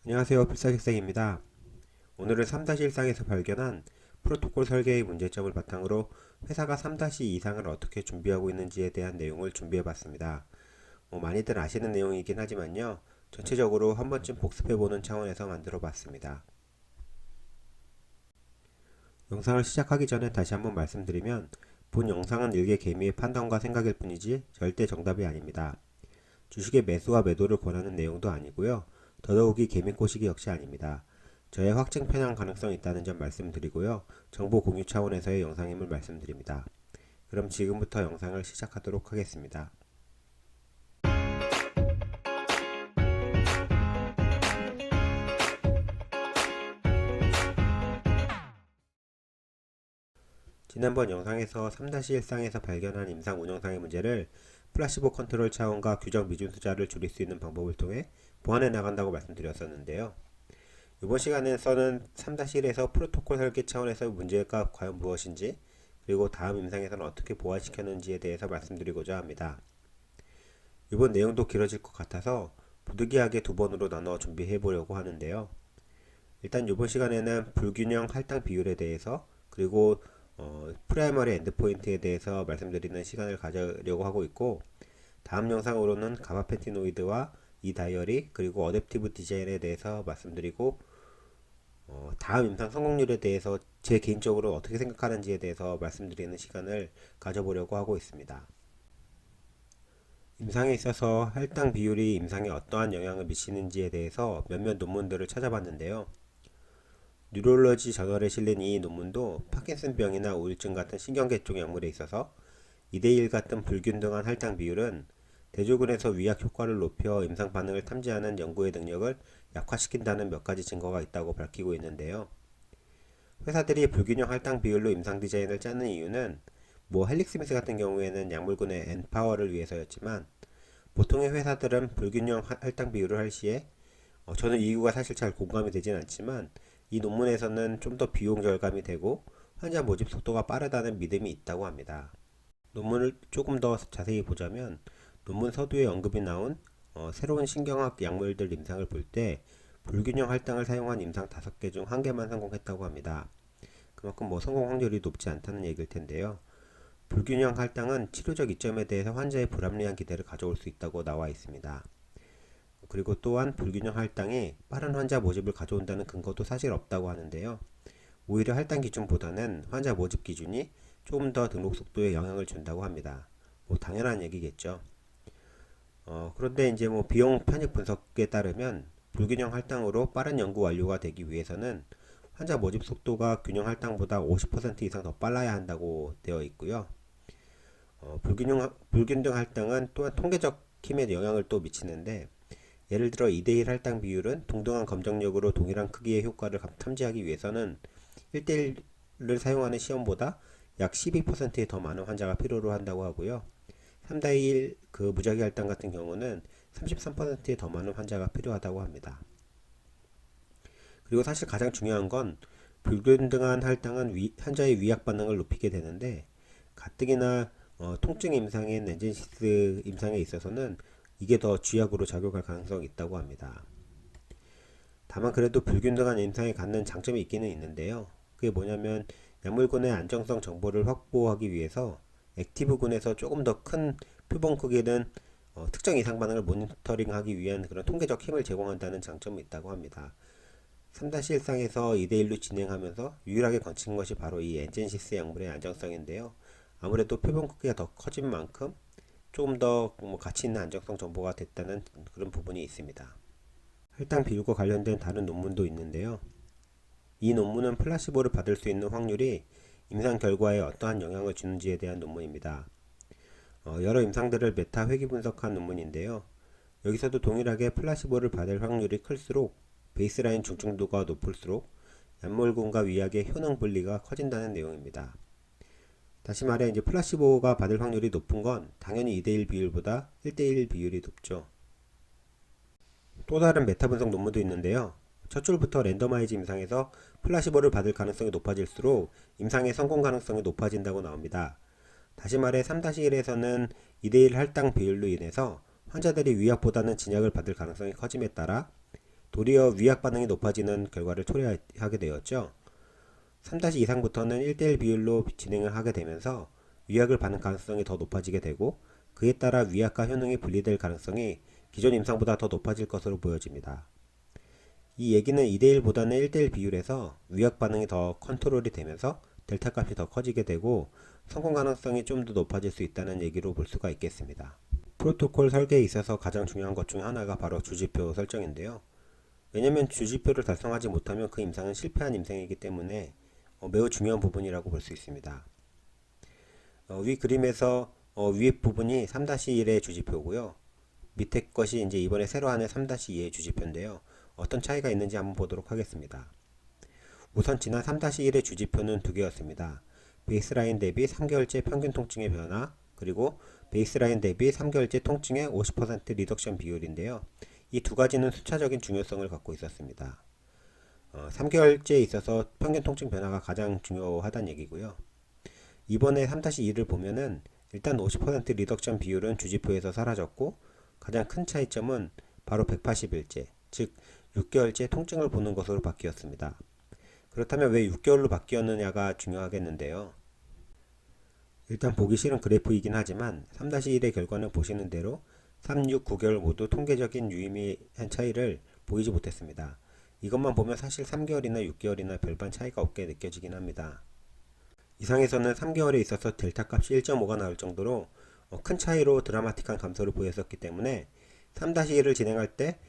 안녕하세요. 필사식생입니다. 오늘은 3-1상에서 발견한 프로토콜 설계의 문제점을 바탕으로 회사가 3-2상을 어떻게 준비하고 있는지에 대한 내용을 준비해봤습니다. 많이들 아시는 내용이긴 하지만요. 전체적으로 한 번쯤 복습해보는 차원에서 만들어봤습니다. 영상을 시작하기 전에 다시 한번 말씀드리면 본 영상은 일개 개미의 판단과 생각일 뿐이지 절대 정답이 아닙니다. 주식의 매수와 매도를 권하는 내용도 아니고요. 더더욱이 개미꼬시기 역시 아닙니다. 저의 확증 편향 가능성이 있다는 점 말씀드리고요. 정보 공유 차원에서의 영상임을 말씀드립니다. 그럼 지금부터 영상을 시작하도록 하겠습니다. 지난번 영상에서 3-1상에서 발견한 임상 운영상의 문제를 플라시보 컨트롤 차원과 규정 미준 숫자를 줄일 수 있는 방법을 통해 보완해 나간다고 말씀드렸었는데요. 이번 시간에서는 3-1에서 프로토콜 설계 차원에서 문제가 과연 무엇인지, 그리고 다음 임상에서는 어떻게 보완시켰는지에 대해서 말씀드리고자 합니다. 이번 내용도 길어질 것 같아서 부득이하게 두 번으로 나눠 준비해 보려고 하는데요. 일단 이번 시간에는 불균형 할당 비율에 대해서, 그리고 프라이머리 엔드포인트에 대해서 말씀드리는 시간을 가져려고 하고 있고, 다음 영상으로는 가바펜티노이드와 이 다이어리, 그리고 어댑티브 디자인에 대해서 말씀드리고, 다음 임상 성공률에 대해서 제 개인적으로 어떻게 생각하는지에 대해서 말씀드리는 시간을 가져보려고 하고 있습니다. 임상에 있어서 할당 비율이 임상에 어떠한 영향을 미치는지에 대해서 몇몇 논문들을 찾아봤는데요. 뉴럴러지 저널에 실린 이 논문도 파킨슨병이나 우울증 같은 신경계쪽 약물에 있어서 2대1 같은 불균등한 할당 비율은 대조군에서 위약 효과를 높여 임상 반응을 탐지하는 연구의 능력을 약화시킨다는 몇 가지 증거가 있다고 밝히고 있는데요. 회사들이 불균형 할당 비율로 임상 디자인을 짜는 이유는 헬릭스미스 같은 경우에는 약물군의 N파워를 위해서였지만, 보통의 회사들은 불균형 할당 비율을 할 시에 저는 이 이유가 사실 잘 공감이 되진 않지만, 이 논문에서는 좀 더 비용 절감이 되고 환자 모집 속도가 빠르다는 믿음이 있다고 합니다. 논문을 조금 더 자세히 보자면, 논문 서두에 언급이 나온 새로운 신경학 약물들 임상을 볼 때 불균형 할당을 사용한 임상 5개 중 1개만 성공했다고 합니다. 그만큼 성공 확률이 높지 않다는 얘기일 텐데요. 불균형 할당은 치료적 이점에 대해서 환자의 불합리한 기대를 가져올 수 있다고 나와 있습니다. 그리고 또한 불균형 할당이 빠른 환자 모집을 가져온다는 근거도 사실 없다고 하는데요. 오히려 할당 기준보다는 환자 모집 기준이 조금 더 등록 속도에 영향을 준다고 합니다. 당연한 얘기겠죠. 그런데 이제 비용 편익 분석에 따르면 불균형 할당으로 빠른 연구 완료가 되기 위해서는 환자 모집 속도가 균형 할당보다 50% 이상 더 빨라야 한다고 되어 있고요. 불균등 할당은 또한 통계적 힘에 영향을 또 미치는데, 예를 들어 2대1 할당 비율은 동등한 검정력으로 동일한 크기의 효과를 탐지하기 위해서는 1대1을 사용하는 시험보다 약 12%의 더 많은 환자가 필요로 한다고 하고요. 3대1 무작위 할당 같은 경우는 33%의 더 많은 환자가 필요하다고 합니다. 그리고 사실 가장 중요한 건 불균등한 할당은 환자의 위약 반응을 높이게 되는데, 가뜩이나 통증 임상인 엔젠시스 임상에 있어서는 이게 더 쥐약으로 작용할 가능성이 있다고 합니다. 다만 그래도 불균등한 임상에 갖는 장점이 있기는 있는데요. 그게 뭐냐면 약물군의 안정성 정보를 확보하기 위해서 액티브군에서 조금 더 큰 표본 크기는 특정 이상 반응을 모니터링하기 위한 그런 통계적 힘을 제공한다는 장점이 있다고 합니다. 3-1상에서 2대1로 진행하면서 유일하게 거친 것이 바로 이 엔젠시스 약물의 안정성인데요. 아무래도 표본 크기가 더 커진 만큼 조금 더 가치 있는 안정성 정보가 됐다는 그런 부분이 있습니다. 할당 비율과 관련된 다른 논문도 있는데요. 이 논문은 플라시보를 받을 수 있는 확률이 임상 결과에 어떠한 영향을 주는지에 대한 논문입니다. 여러 임상들을 메타 회귀 분석한 논문인데요. 여기서도 동일하게 플라시보를 받을 확률이 클수록 베이스라인 중증도가 높을수록 약물군과 위약의 효능 분리가 커진다는 내용입니다. 다시 말해 이제 플라시보가 받을 확률이 높은 건 당연히 2대1 비율보다 1대1 비율이 높죠. 또 다른 메타 분석 논문도 있는데요. 첫 줄부터 랜더마이즈 임상에서 플라시보를 받을 가능성이 높아질수록 임상의 성공 가능성이 높아진다고 나옵니다. 다시 말해 3-1에서는 2대1 할당 비율로 인해서 환자들이 위약보다는 진약을 받을 가능성이 커짐에 따라 도리어 위약 반응이 높아지는 결과를 초래하게 되었죠. 3-이상부터는 1대1 비율로 진행을 하게 되면서 위약을 받는 가능성이 더 높아지게 되고, 그에 따라 위약과 효능이 분리될 가능성이 기존 임상보다 더 높아질 것으로 보여집니다. 이 얘기는 2대1보다는 1대1 비율에서 위약 반응이 더 컨트롤이 되면서 델타 값이 더 커지게 되고 성공 가능성이 좀 더 높아질 수 있다는 얘기로 볼 수가 있겠습니다. 프로토콜 설계에 있어서 가장 중요한 것 중 하나가 바로 주지표 설정인데요. 왜냐면 주지표를 달성하지 못하면 그 임상은 실패한 임상이기 때문에 매우 중요한 부분이라고 볼 수 있습니다. 위 그림에서 위에 부분이 3-1의 주지표고요. 밑에 것이 이제 이번에 새로 하는 3-2의 주지표인데요. 어떤 차이가 있는지 한번 보도록 하겠습니다. 우선 지난 3-1의 주지표는 두 개였습니다. 베이스라인 대비 3개월째 평균 통증의 변화, 그리고 베이스라인 대비 3개월째 통증의 50% 리덕션 비율인데요. 이 두 가지는 수차적인 중요성을 갖고 있었습니다. 3개월째에 있어서 평균 통증 변화가 가장 중요하다는 얘기고요. 이번에 3-2를 보면은 일단 50% 리덕션 비율은 주지표에서 사라졌고, 가장 큰 차이점은 바로 180일째, 즉 6개월째 통증을 보는 것으로 바뀌었습니다. 그렇다면 왜 6개월로 바뀌었느냐가 중요하겠는데요. 일단 보기 싫은 그래프이긴 하지만 3-1의 결과는 보시는 대로 3, 6, 9개월 모두 통계적인 유의미한 차이를 보이지 못했습니다. 이것만 보면 사실 3개월이나 6개월이나 별반 차이가 없게 느껴지긴 합니다. 이상에서는 3개월에 있어서 델타 값이 1.5가 나올 정도로 큰 차이로 드라마틱한 감소를 보였었기 때문에 3-1을 진행할 때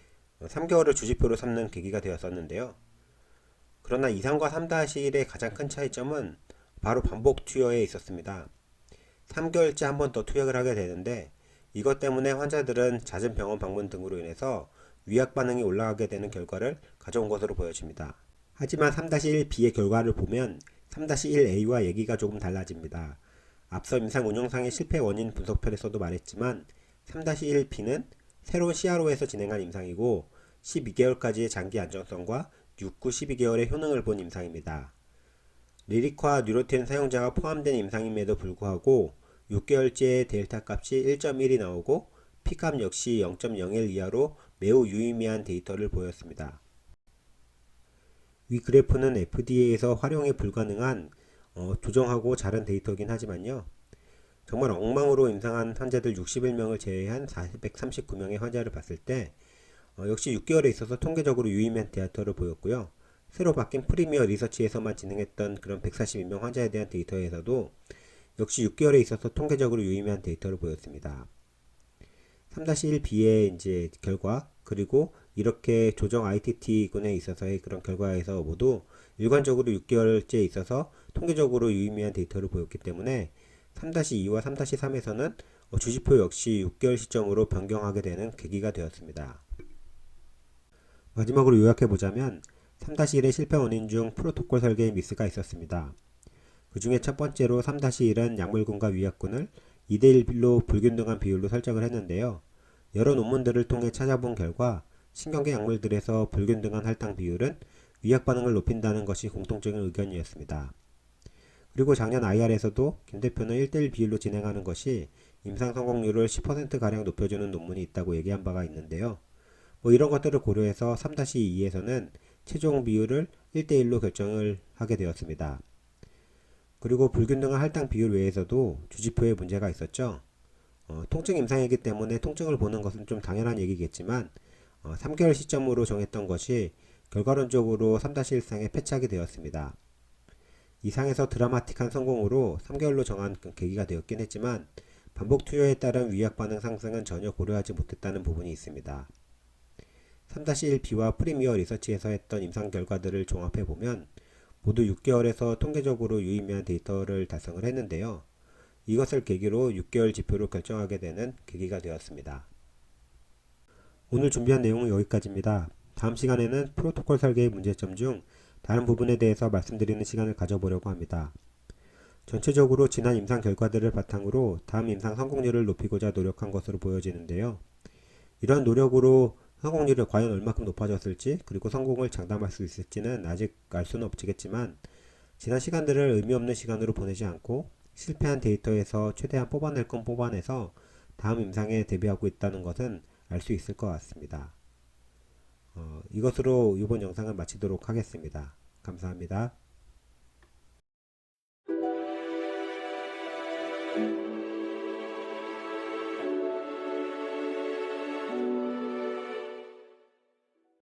3개월을 주지표로 삼는 계기가 되었었는데요. 그러나 이상과 3-1의 가장 큰 차이점은 바로 반복 투여에 있었습니다. 3개월째 한 번 더 투약을 하게 되는데, 이것 때문에 환자들은 잦은 병원 방문 등으로 인해서 위약 반응이 올라가게 되는 결과를 가져온 것으로 보여집니다. 하지만 3-1B의 결과를 보면 3-1A와 얘기가 조금 달라집니다. 앞서 임상 운영상의 실패 원인 분석편에서도 말했지만 3-1B는 새로운 CRO에서 진행한 임상이고 12개월까지의 장기 안정성과 6, 9, 12개월의 효능을 본 임상입니다. 리릭화 뉴로텐 사용자가 포함된 임상임에도 불구하고 6개월째의 델타 값이 1.1이 나오고 P값 역시 0.01 이하로 매우 유의미한 데이터를 보였습니다. 위 그래프는 FDA에서 활용이 불가능한 조정하고 자른 데이터이긴 하지만요. 정말 엉망으로 임상한 환자들 61명을 제외한 439명의 환자를 봤을 때 역시 6개월에 있어서 통계적으로 유의미한 데이터를 보였고요. 새로 바뀐 프리미어 리서치에서만 진행했던 그런 142명 환자에 대한 데이터에서도 역시 6개월에 있어서 통계적으로 유의미한 데이터를 보였습니다. 3-1B의 이제 결과, 그리고 이렇게 조정 ITT군에 있어서의 그런 결과에서 모두 일관적으로 6개월째에 있어서 통계적으로 유의미한 데이터를 보였기 때문에 3-2와 3-3에서는 주지표 역시 6개월 시점으로 변경하게 되는 계기가 되었습니다. 마지막으로 요약해보자면 3-1의 실패 원인 중 프로토콜 설계에 미스가 있었습니다. 그 중에 첫 번째로 3-1은 약물군과 위약군을 2대1로 불균등한 비율로 설정을 했는데요. 여러 논문들을 통해 찾아본 결과 신경계 약물들에서 불균등한 할당 비율은 위약 반응을 높인다는 것이 공통적인 의견이었습니다. 그리고 작년 IR에서도 김 대표는 1대1 비율로 진행하는 것이 임상 성공률을 10%가량 높여주는 논문이 있다고 얘기한 바가 있는데요. 이런 것들을 고려해서 3-2에서는 최종 비율을 1대1로 결정을 하게 되었습니다. 그리고 불균등한 할당 비율 외에서도 주지표에 문제가 있었죠. 통증 임상이기 때문에 통증을 보는 것은 좀 당연한 얘기겠지만 3개월 시점으로 정했던 것이 결과론적으로 3-1상에 패착이 되었습니다. 이상에서 드라마틱한 성공으로 3개월로 정한 계기가 되었긴 했지만 반복 투여에 따른 위약 반응 상승은 전혀 고려하지 못했다는 부분이 있습니다. 3-1B와 프리미어 리서치에서 했던 임상 결과들을 종합해보면 모두 6개월에서 통계적으로 유의미한 데이터를 달성을 했는데요. 이것을 계기로 6개월 지표로 결정하게 되는 계기가 되었습니다. 오늘 준비한 내용은 여기까지입니다. 다음 시간에는 프로토콜 설계의 문제점 중 다른 부분에 대해서 말씀드리는 시간을 가져보려고 합니다. 전체적으로 지난 임상 결과들을 바탕으로 다음 임상 성공률을 높이고자 노력한 것으로 보여지는데요. 이러한 노력으로 성공률이 과연 얼마큼 높아졌을지, 그리고 성공을 장담할 수 있을지는 아직 알 수는 없겠지만 지난 시간들을 의미 없는 시간으로 보내지 않고 실패한 데이터에서 최대한 뽑아낼 건 뽑아내서 다음 임상에 대비하고 있다는 것은 알 수 있을 것 같습니다. 이것으로 이번 영상을 마치도록 하겠습니다. 감사합니다.